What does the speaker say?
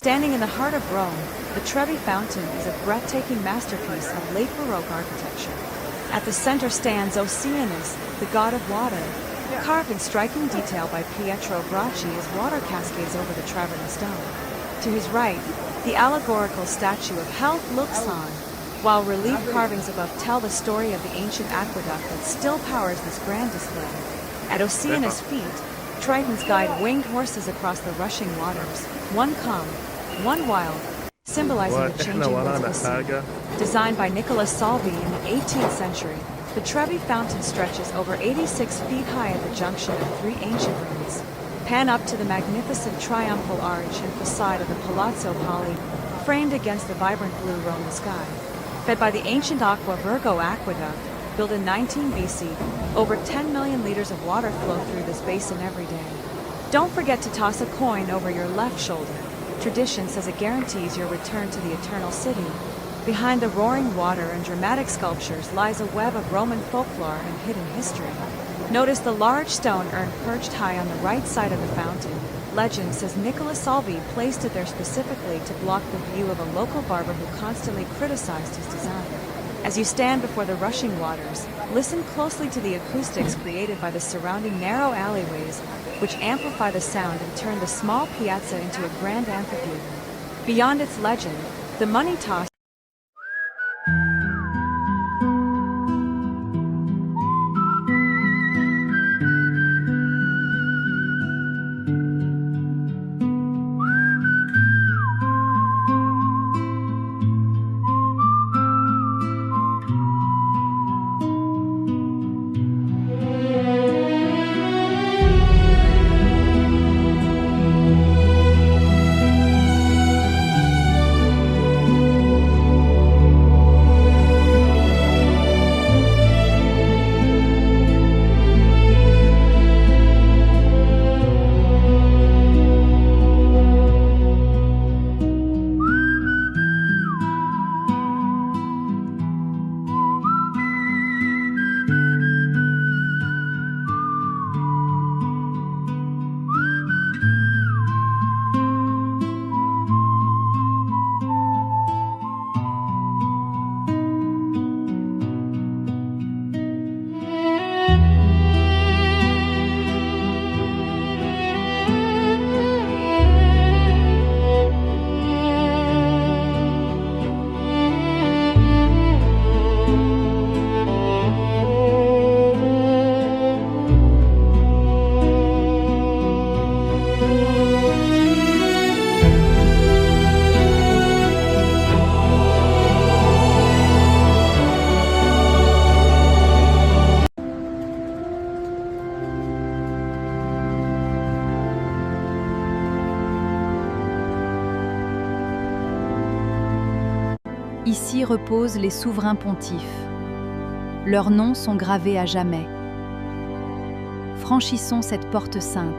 Standing in the heart of Rome, the Trevi Fountain is a breathtaking masterpiece of late Baroque architecture. At the center stands Oceanus, the god of water, carved in striking detail by Pietro Bracci as water cascades over the travertine stone. To his right, the allegorical statue of Health looks on, while relief carvings above tell the story of the ancient aqueduct that still powers this grand display. At Oceanus' feet, Tritons guide winged horses across the rushing waters, one calm, one wild, symbolizing the changing winds of the sea. Designed by Nicola Salvi in the 18th century, the Trevi Fountain stretches over 86 feet high at the junction of three ancient ruins. Pan up to the magnificent triumphal arch and facade of the Palazzo Palli, framed against the vibrant blue Roman sky. Fed by the ancient Aqua Virgo aqueduct, built in 19 BC, over 10 million liters of water flow through this basin every day. Don't forget to toss a coin over your left shoulder. Tradition says it guarantees your return to the eternal city. Behind the roaring water and dramatic sculptures lies a web of Roman folklore and hidden history. Notice the large stone urn perched high on the right side of the fountain. Legend says Nicola Salvi placed it there specifically to block the view of a local barber who constantly criticized his design. As you stand before the rushing waters, listen closely to the acoustics created by the surrounding narrow alleyways, which amplify the sound and turn the small piazza into a grand amphitheater. Beyond its legend, the money toss Ici reposent les souverains pontifes. Leurs noms sont gravés à jamais. Franchissons cette porte sainte.